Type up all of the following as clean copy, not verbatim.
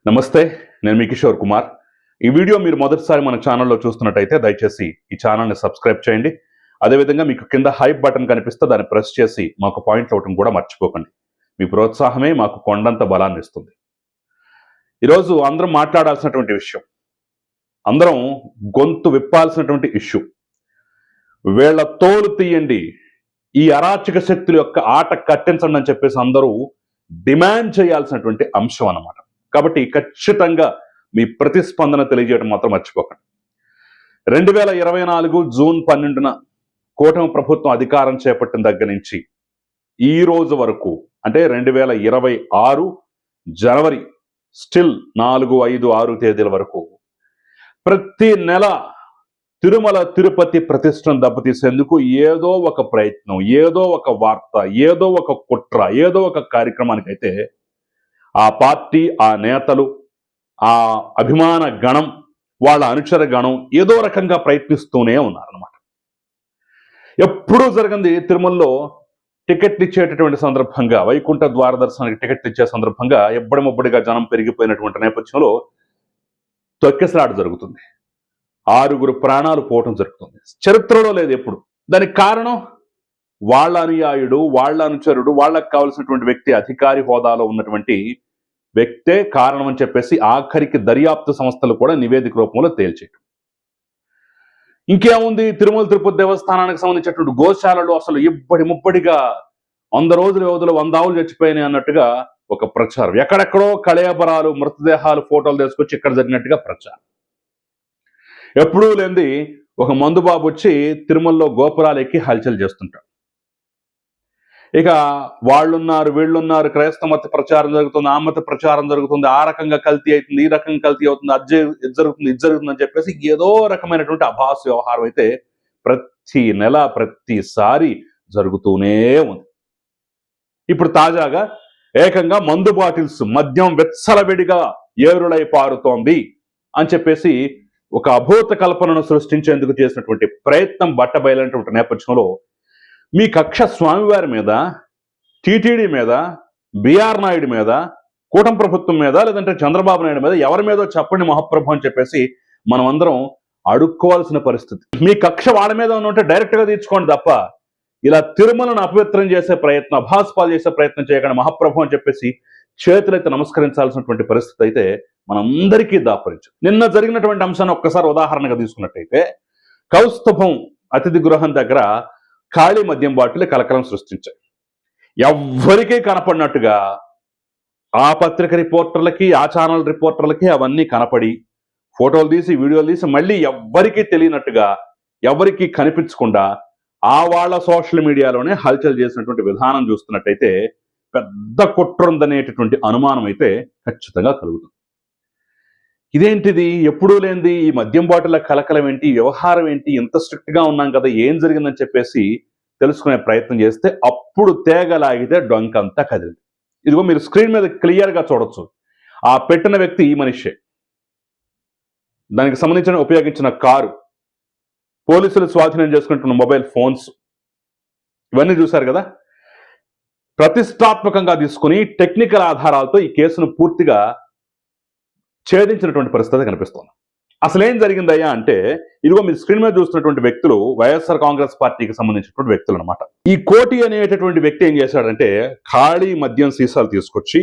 నమస్తే, నేను మీ కిషోర్ కుమార్. ఈ వీడియో మీరు మొదటిసారి మన ఛానల్లో చూస్తున్నట్టయితే దయచేసి ఈ ఛానల్ని సబ్స్క్రైబ్ చేయండి. అదేవిధంగా మీకు కింద హైప్ బటన్ కనిపిస్తే దాన్ని ప్రెస్ చేసి మాకు పాయింట్లు ఇవ్వటం కూడా మర్చిపోకండి. మీ ప్రోత్సాహమే మాకు కొండంత బలాన్ని ఇస్తుంది. ఈరోజు అందరం మాట్లాడాల్సినటువంటి విషయం, అందరం గొంతు విప్పాల్సినటువంటి ఇష్యూ, వీళ్ళ తోలు తీయండి, ఈ అరాచక శక్తుల యొక్క ఆట కట్టించండి అని చెప్పేసి అందరూ డిమాండ్ చేయాల్సినటువంటి అంశం అన్నమాట. కాబట్టి ఖచ్చితంగా మీ ప్రతిస్పందన తెలియజేయడం మాత్రం మర్చిపోకండి. 2024 జూన్ 12న కూటమి ప్రభుత్వం అధికారం చేపట్టిన దగ్గర నుంచి ఈ రోజు వరకు, అంటే 2026 జనవరి స్టిల్ 4, 5, 6 తేదీల వరకు ప్రతి నెల తిరుమల తిరుపతి ప్రతిష్టను దెబ్బతీసేందుకు ఏదో ఒక ప్రయత్నం, ఏదో ఒక వార్త, ఏదో ఒక కుట్ర, ఏదో ఒక కార్యక్రమానికైతే ఆ పార్టీ, ఆ నేతలు, ఆ అభిమాన గణం, వాళ్ళ అనుచర గణం ఏదో రకంగా ప్రయత్నిస్తూనే ఉన్నారన్నమాట. ఎప్పుడూ జరిగింది తిరుమలలో టికెట్లు ఇచ్చేటటువంటి సందర్భంగా, వైకుంఠ ద్వార దర్శనానికి టికెట్లు ఇచ్చే సందర్భంగా ఎబ్బడిమొబ్బడిగా జనం పెరిగిపోయినటువంటి నేపథ్యంలో తొక్కిసలాట జరుగుతుంది. 6 ప్రాణాలు పోవటం జరుగుతుంది. చరిత్రలో లేదు ఎప్పుడు. దానికి కారణం వాళ్ళ అనుయాయుడు, వాళ్ళ అనుచరుడు, వాళ్ళకు కావలసినటువంటి వ్యక్తి, అధికారి హోదాలో ఉన్నటువంటి వ్యక్తే కారణం అని చెప్పేసి ఆఖరికి దర్యాప్తు సంస్థలు కూడా నివేదిక రూపంలో తేల్చేయటం. ఇంకేముంది, తిరుమల తిరుపతి దేవస్థానానికి సంబంధించినటువంటి గోశాలలు అసలు ముబ్బడిగా 100 రోజుల వ్యవధిలో 100 ఆవులు చచ్చిపోయినాయి అన్నట్టుగా ఒక ప్రచారం. ఎక్కడెక్కడో కళేబరాలు, మృతదేహాలు ఫోటోలు తీసుకొచ్చి ఇక్కడ జరిగినట్టుగా ప్రచారం. ఎప్పుడూ లేనిది ఒక మందుబాబు వచ్చి తిరుమలలో గోపురాలు ఎక్కి హల్చల్ చేస్తుంటాడు. ఇక వాళ్ళున్నారు, వీళ్ళున్నారు, క్రైస్తవ మత ప్రచారం జరుగుతుంది, ఆ మత ప్రచారం జరుగుతుంది, ఆ రకంగా కల్తీ అవుతుంది, ఈ రకంగా కల్తీ అవుతుంది, అది జరుగుతుంది, ఇది జరుగుతుంది అని చెప్పేసి ఏదో రకమైనటువంటి అభాస వ్యవహారం అయితే ప్రతి నెల, ప్రతిసారి జరుగుతూనే ఉంది. ఇప్పుడు తాజాగా ఏకంగా మందు బాటిల్స్, మద్యం వెచ్చలవిడిగా ఏరులై పారుతోంది అని చెప్పేసి ఒక అభూత కల్పనను సృష్టించేందుకు చేసినటువంటి ప్రయత్నం బట్టబయలైనటువంటి నేపథ్యంలో మీ కక్ష స్వామివారి మీద, టీటీడీ మీద, బిఆర్ నాయుడు మీద, కూటమి ప్రభుత్వం మీద, లేదంటే చంద్రబాబు నాయుడు మీద, ఎవరి మీదో చెప్పండి మహాప్రభు అని చెప్పేసి మనం అందరం అడుక్కోవాల్సిన పరిస్థితి. మీ కక్ష వాళ్ళ మీద ఉంటే డైరెక్ట్గా తీర్చుకోండి తప్ప ఇలా తిరుమలను అపవిత్రం చేసే ప్రయత్నం, అభాస్పాలు చేసే ప్రయత్నం చేయకుండా మహాప్రభు అని చెప్పేసి చేతులైతే నమస్కరించాల్సినటువంటి పరిస్థితి అయితే మనందరికీ దాపరించు. నిన్న జరిగినటువంటి అంశాన్ని ఒక్కసారి ఉదాహరణగా తీసుకున్నట్టయితే, కౌస్తుభం అతిథి గృహం దగ్గర ఖాళీ మద్యం బాటిల్ కలకలం సృష్టించాయి. ఎవ్వరికీ కనపడినట్టుగా ఆ పత్రిక రిపోర్టర్లకి, ఆ ఛానల్ రిపోర్టర్లకి అవన్నీ కనపడి ఫోటోలు తీసి, వీడియోలు తీసి మళ్ళీ ఎవ్వరికీ తెలియనట్టుగా, ఎవరికి కనిపించకుండా ఆ వాళ్ళ సోషల్ మీడియాలోనే హల్చల్ చేసినటువంటి విధానం చూస్తున్నట్టయితే పెద్ద కుట్ర ఉందనేటటువంటి అనుమానం అయితే ఖచ్చితంగా కలుగుతుంది. ఇదేంటిది, ఎప్పుడూ లేనిది ఈ మద్యం బాటిల కలకలం ఏంటి, వ్యవహారం ఏంటి, ఇంత స్ట్రిక్ట్ గా ఉన్నాం కదా, ఏం జరిగిందని చెప్పేసి తెలుసుకునే ప్రయత్నం చేస్తే అప్పుడు తేగలాగితే డొంకంతా కదిలింది. ఇదిగో మీరు స్క్రీన్ మీద క్లియర్ గా చూడొచ్చు. ఆ పెట్టిన వ్యక్తి ఈ మనిషే, దానికి సంబంధించిన ఉపయోగించిన కారు, పోలీసులు స్వాధీనం చేసుకుంటున్న మొబైల్ ఫోన్స్, ఇవన్నీ చూశారు కదా. ప్రతిష్టాత్మకంగా తీసుకుని టెక్నికల్ ఆధారాలతో ఈ కేసును పూర్తిగా ఛేదించినటువంటి పరిస్థితి కనిపిస్తుంది. అసలు ఏం జరిగిందయ్యా అంటే, ఇదిగో మీరు స్క్రీన్ మీద చూస్తున్నటువంటి వ్యక్తులు వైఎస్ఆర్ కాంగ్రెస్ పార్టీకి సంబంధించినటువంటి వ్యక్తులు అనమాట. ఈ కోటి అనేటటువంటి వ్యక్తి ఏం చేశాడంటే, ఖాళీ మద్యం సీసాలు తీసుకొచ్చి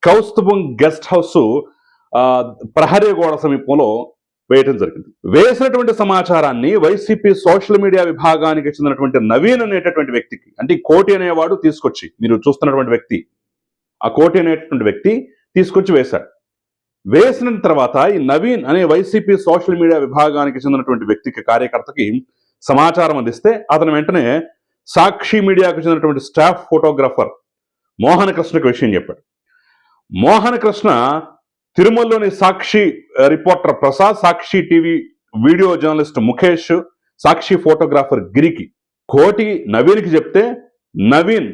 కౌస్తుభం గెస్ట్ హౌస్ ప్రహరీ గోడ సమీపంలో వేయటం జరిగింది. వేసినటువంటి సమాచారాన్ని వైసీపీ సోషల్ మీడియా విభాగానికి చెందినటువంటి నవీన్ అనేటటువంటి వ్యక్తికి, అంటే కోటి అనేవాడు తీసుకొచ్చి, మీరు చూస్తున్నటువంటి వ్యక్తి, ఆ కోటి అనేటటువంటి వ్యక్తి తీసుకొచ్చి వేశాడు. వేసిన తర్వాత ఈ నవీన్ అనే వైసీపీ సోషల్ మీడియా విభాగానికి చెందినటువంటి వ్యక్తికి, కార్యకర్తకి సమాచారం అందిస్తే అతను వెంటనే సాక్షి మీడియాకు చెందినటువంటి స్టాఫ్ ఫోటోగ్రాఫర్ మోహన కృష్ణకు విషయం చెప్పాడు. మోహన కృష్ణ తిరుమలలోని సాక్షి రిపోర్టర్ ప్రసాద్, సాక్షి టీవీ వీడియో జర్నలిస్ట్ ముఖేష్, సాక్షి ఫోటోగ్రాఫర్ గిరికి, కోటి నవీన్కి చెప్తే నవీన్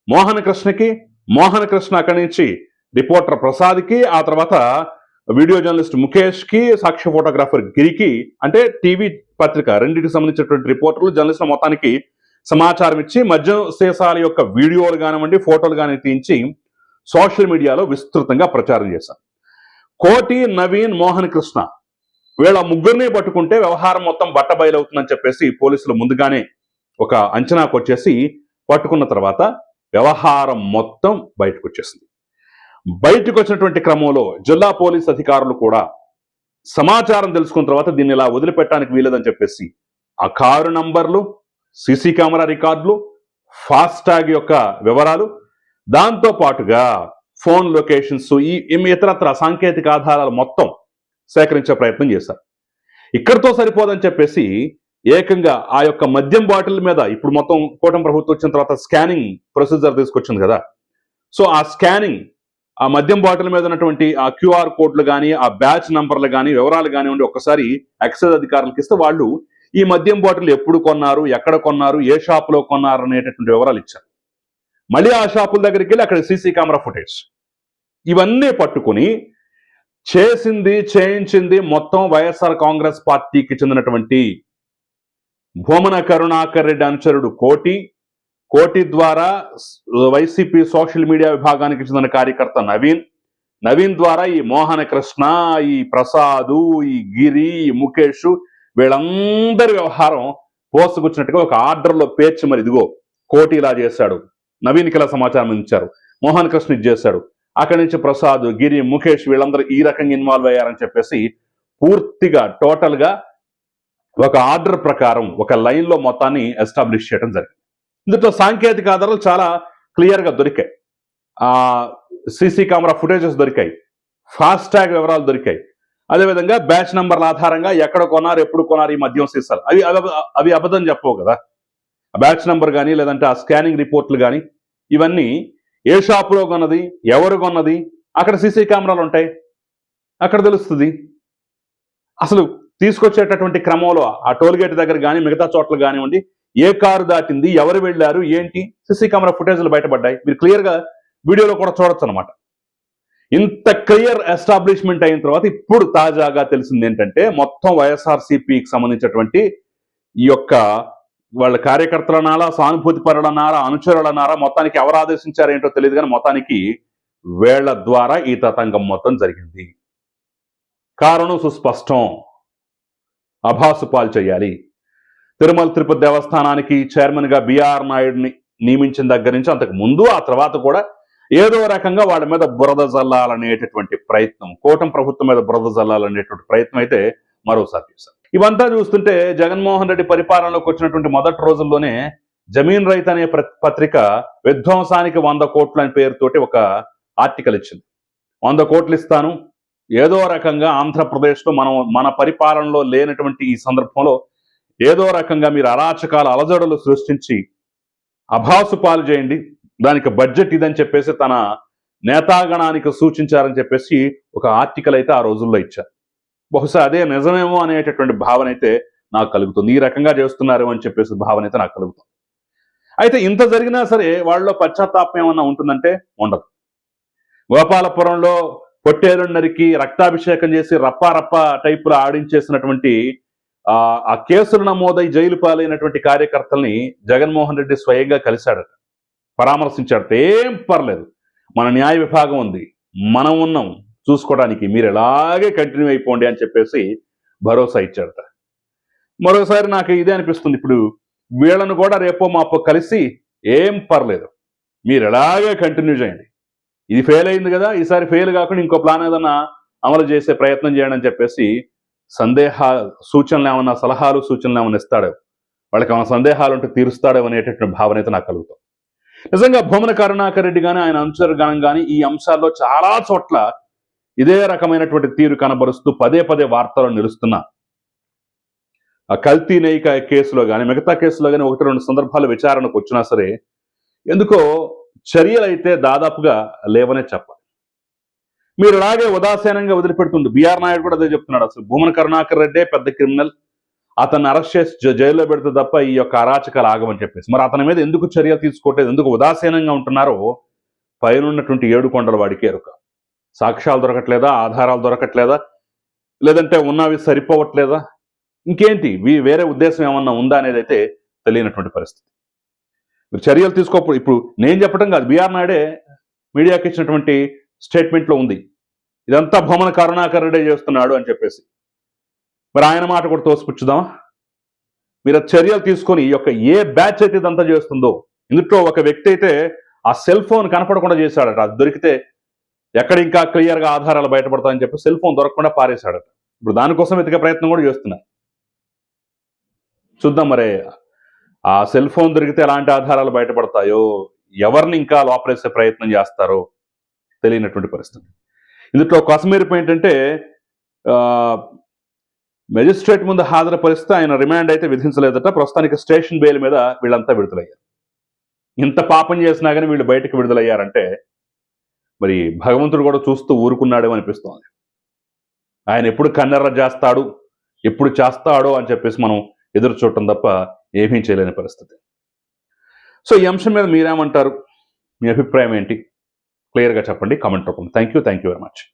మోహన కృష్ణకి, మోహన కృష్ణ అక్కడి నుంచి రిపోర్టర్ ప్రసాద్కి, ఆ తర్వాత వీడియో జర్నలిస్ట్ ముఖేష్కి, సాక్షి ఫోటోగ్రాఫర్ గిరికి, అంటే టీవీ పత్రిక రెండింటికి సంబంధించినటువంటి రిపోర్టర్లు, జర్నలిస్టుల మొత్తానికి సమాచారం ఇచ్చి మద్యం సీసాల యొక్క వీడియోలు కానివ్వండి, ఫోటోలు కానీ తీయించి సోషల్ మీడియాలో విస్తృతంగా ప్రచారం చేశారు. కోటి, నవీన్, మోహన్ కృష్ణ వీళ్ళ ముగ్గురిని పట్టుకుంటే వ్యవహారం మొత్తం బట్టబయలవుతుందని చెప్పేసి పోలీసులు ముందుగానే ఒక అంచనాకు వచ్చేసి పట్టుకున్న తర్వాత వ్యవహారం మొత్తం బయటకు వచ్చేసింది. బయటకు వచ్చినటువంటి క్రమంలో జిల్లా పోలీస్ అధికారులు కూడా సమాచారం తెలుసుకున్న తర్వాత దీన్ని ఇలా వదిలిపెట్టడానికి వీలేదని చెప్పేసి ఆ కారు నంబర్లు, సీసీ కెమెరా రికార్డులు, ఫాస్టాగ్ యొక్క వివరాలు, దాంతో పాటుగా ఫోన్ లొకేషన్స్, ఈ ఇతరత్ర సాంకేతిక ఆధారాలు మొత్తం సేకరించే ప్రయత్నం చేశారు. ఇక్కడితో సరిపోదని చెప్పేసి ఏకంగా ఆ యొక్క మద్యం బాటిల్ మీద ఇప్పుడు మొత్తం కూటమి ప్రభుత్వం వచ్చిన తర్వాత స్కానింగ్ ప్రొసీజర్ తీసుకొచ్చింది కదా, సో ఆ స్కానింగ్, ఆ మద్యం బాటిల్ మీద ఉన్నటువంటి ఆ క్యూఆర్ కోడ్లు కానీ, ఆ బ్యాచ్ నంబర్లు కానీ, వివరాలు కానివ్వండి ఒక్కసారి ఎక్సైజ్ అధికారులకు ఇస్తే వాళ్ళు ఈ మద్యం బాటిల్ ఎప్పుడు కొన్నారు, ఎక్కడ కొన్నారు, ఏ షాపులో కొన్నారు అనేటటువంటి వివరాలు ఇచ్చారు. మళ్ళీ ఆ షాపుల దగ్గరికి వెళ్ళి అక్కడ సీసీ కెమెరా ఫుటేజ్ ఇవన్నీ పట్టుకుని చేసింది, చేయించింది మొత్తం వైఎస్ఆర్ కాంగ్రెస్ పార్టీకి చెందినటువంటి భూమన కరుణాకర్ రెడ్డి అనుచరుడు కోటి, కోటి ద్వారా వైసీపీ సోషల్ మీడియా విభాగానికి చెందిన కార్యకర్త నవీన్, నవీన్ ద్వారా ఈ మోహన కృష్ణ, ఈ ప్రసాదు, ఈ గిరి, ఈ ముఖేష్ వీళ్ళందరి వ్యవహారం పోసుకొచ్చినట్టుగా ఒక ఆర్డర్లో పేర్చి మరి ఇదిగో కోటి ఇలా చేశాడు, నవీన్కి ఇలా సమాచారం ఇచ్చారు, మోహన్ కృష్ణ ఇది చేశాడు, అక్కడి నుంచి ప్రసాద్, గిరి, ముఖేష్ వీళ్ళందరూ ఈ రకంగా ఇన్వాల్వ్ అయ్యారని చెప్పేసి పూర్తిగా టోటల్గా ఒక ఆర్డర్ ప్రకారం ఒక లైన్లో మొత్తాన్ని ఎస్టాబ్లిష్ చేయడం జరిగింది. ఇందులో సాంకేతిక ఆధారాలు చాలా క్లియర్గా దొరికాయి. సీసీ కెమెరా ఫుటేజెస్ దొరికాయి, ఫాస్టాగ్ వివరాలు దొరికాయి, అదేవిధంగా బ్యాచ్ నంబర్ల ఆధారంగా ఎక్కడ కొన్నారు, ఎప్పుడు కొన్నారు ఈ మద్యం సీసాలు, అవి అబద్ధం చెప్పవు కదా. ఆ బ్యాచ్ నంబర్ కానీ లేదంటే ఆ స్కానింగ్ రిపోర్ట్లు కానీ ఇవన్నీ ఏ షాపులో కొన్నది, ఎవరు కొన్నది, అక్కడ సీసీ కెమెరాలు ఉంటాయి, అక్కడ తెలుస్తుంది. అసలు తీసుకొచ్చేటటువంటి క్రమంలో ఆ టోల్గేట్ దగ్గర కానీ మిగతా చోట్ల కానివ్వండి ఏ కారు దాటింది, ఎవరు వెళ్ళారు, ఏంటి, సీసీ కెమెరా ఫుటేజ్లు బయటపడ్డాయి. మీరు క్లియర్గా వీడియోలో కూడా చూడొచ్చు అనమాట. ఇంత క్లియర్ ఎస్టాబ్లిష్మెంట్ అయిన తర్వాత ఇప్పుడు తాజాగా తెలిసింది ఏంటంటే మొత్తం వైఎస్ఆర్సీపీకి సంబంధించినటువంటి ఈ యొక్క వాళ్ళ కార్యకర్తలనారా, సానుభూతి పరులనారా, అనుచరులనారా, మొత్తానికి ఎవరు ఆదేశించారేంటో తెలియదు కానీ మొత్తానికి వేళ్ల ద్వారా ఈ తతంగం మొత్తం జరిగింది. కారణం సుస్పష్టం, అభాసు పాలు చేయాలి. తిరుమల తిరుపతి దేవస్థానానికి చైర్మన్ గా బిఆర్ నాయుడిని నియమించిన దగ్గర నుంచి అంతకు ముందు ఆ తర్వాత కూడా ఏదో రకంగా వాళ్ళ మీద బురద జల్లాలనేటటువంటి ప్రయత్నం, కూటమి ప్రభుత్వం మీద బురద జల్లాలనేటువంటి ప్రయత్నం అయితే మరోసారి చేశారు. ఇవంతా చూస్తుంటే జగన్మోహన్ రెడ్డి పరిపాలనలోకి వచ్చినటువంటి మొదటి రోజుల్లోనే జమీన్ రైతు అనే పత్రిక విధ్వంసానికి 100 కోట్లు అనే పేరుతోటి ఒక ఆర్టికల్ ఇచ్చింది. 100 కోట్లు ఇస్తాను, ఏదో రకంగా ఆంధ్రప్రదేశ్లో మన పరిపాలనలో లేనటువంటి ఈ సందర్భంలో ఏదో రకంగా మీరు అరాచకాల అలజడులు సృష్టించి అభాసు పాలు చేయండి, దానికి బడ్జెట్ ఇదని చెప్పేసి తన నేతాగణానికి సూచించారని చెప్పేసి ఒక ఆర్టికల్ అయితే ఆ రోజుల్లో ఇచ్చారు. బహుశా అదే నిజమేమో అనేటటువంటి భావన అయితే నాకు కలుగుతుంది. ఈ రకంగా చేస్తున్నారు అని చెప్పేసి భావన అయితే నాకు కలుగుతుంది. అయితే ఇంత జరిగినా సరే వాళ్ళలో పశ్చాత్తాపం ఏమన్నా ఉంటుందంటే ఉండదు. గోపాలపురంలో పొట్టేరున్నరికి రక్తాభిషేకం చేసి రప్ప టైపులో ఆడించేసినటువంటి ఆ కేసులు నమోదై జైలు పాలైనటువంటి కార్యకర్తల్ని జగన్మోహన్ రెడ్డి స్వయంగా కలిశాడట, పరామర్శించాడట. ఏం పర్లేదు, మన న్యాయ విభాగం ఉంది, మనం ఉన్నాం చూసుకోవడానికి, మీరు ఎలాగే కంటిన్యూ అయిపోండి అని చెప్పేసి భరోసా ఇచ్చాడట. మరోసారి నాకు ఇదే అనిపిస్తుంది, ఇప్పుడు వీళ్ళను కూడా రేపో మాపో కలిసి ఏం పర్లేదు, మీరు ఎలాగే కంటిన్యూ చేయండి, ఇది ఫెయిల్ అయింది కదా, ఈసారి ఫెయిల్ కాకుండా ఇంకో ప్లాన్ ఏదన్నా అమలు చేసే ప్రయత్నం చేయండి అని చెప్పేసి సూచనలు ఏమన్నా, సలహాలు సూచనలు ఏమన్నా ఇస్తాడో, వాళ్ళకి ఏమైనా సందేహాలు ఉంటే తీరుస్తాడో అనేటటువంటి భావన అయితే నాకు కలుగుతాం. నిజంగా భూమన కరుణాకర్ రెడ్డి కానీ ఆయన అనుచరుగణం కానీ ఈ అంశాల్లో చాలా చోట్ల ఇదే రకమైనటువంటి తీరు కనబరుస్తూ పదే వార్తలు నిలుస్తున్న ఆ కల్తీ నెయ్యి కేసులో కానీ మిగతా కేసులో కానీ 1-2 సందర్భాలు విచారణకు వచ్చినా సరే ఎందుకో చర్యలు అయితే దాదాపుగా లేవనే చెప్పాలి. మీరు ఇలాగే ఉదాసీనంగా వదిలిపెడుతుంది. బిఆర్ నాయుడు కూడా అదే చెప్తున్నాడు, అసలు భూమన కరుణాకర్ రెడ్డే పెద్ద క్రిమినల్, అతన్ని అరెస్ట్ చేసి జైల్లో పెడితే తప్ప ఈ యొక్క అరాచకాలు ఆగమని చెప్పేసి. మరి అతని మీద ఎందుకు చర్యలు తీసుకోవట్లేదు, ఎందుకు ఉదాసీనంగా ఉంటున్నారో పైనున్నటువంటి 7 కొండల వాడికి ఎరుక. సాక్ష్యాలు దొరకట్లేదా, ఆధారాలు దొరకట్లేదా, లేదంటే ఉన్నవి సరిపోవట్లేదా, ఇంకేంటి వేరే ఉద్దేశం ఏమన్నా ఉందా అనేది అయితే తెలియనటువంటి పరిస్థితి. మీరు చర్యలు తీసుకోకపోతే, ఇప్పుడు నేను చెప్పడం కాదు, బిఆర్ నాయుడే మీడియాకి ఇచ్చినటువంటి స్టేట్మెంట్లో ఉంది, ఇదంతా భూమన కరుణాకర్ రెడ్డి చేస్తున్నాడు అని చెప్పేసి. మరి ఆయన మాట కూడా తోసిపుచ్చుదామా? మీరు చర్యలు తీసుకొని ఈ యొక్క ఏ బ్యాచ్ అయితే ఇదంతా చేస్తుందో, ఇందులో ఒక వ్యక్తి అయితే ఆ సెల్ ఫోన్ కనపడకుండా చేశాడట. అది దొరికితే ఎక్కడ ఇంకా క్లియర్గా ఆధారాలు బయటపడతాయని చెప్పి సెల్ ఫోన్ దొరకకుండా పారేశాడట. ఇప్పుడు దానికోసం వెతికే ప్రయత్నం కూడా చేస్తున్నారు. చూద్దాం మరి ఆ సెల్ ఫోన్ దొరికితే ఎలాంటి ఆధారాలు బయటపడతాయో, ఎవరిని ఇంకా లోపలేసే ప్రయత్నం చేస్తారో తెలియనటువంటి పరిస్థితి. ఇందులో కొసమేరుపు ఏంటంటే మెజిస్ట్రేట్ ముందు హాజరుపరిస్తే ఆయన రిమాండ్ అయితే విధించలేదట. ప్రస్తుతానికి స్టేషన్ బెయిల్ మీద వీళ్ళంతా విడుదలయ్యారు. ఇంత పాపం చేసినా కానీ వీళ్ళు బయటకు విడుదలయ్యారంటే మరి భగవంతుడు కూడా చూస్తూ ఊరుకున్నాడేమో అనిపిస్తోంది. ఆయన ఎప్పుడు కన్నెర్ర చేస్తాడు, ఎప్పుడు చేస్తాడో అని చెప్పేసి మనం ఎదురు చూడటం తప్ప ఏమీ చేయలేని పరిస్థితి. సో ఈ అంశం మీద మీరేమంటారు? మీ అభిప్రాయం ఏంటి? క్లియర్గా చెప్పండి కామెంట్ రూపంలో. Thank you very much.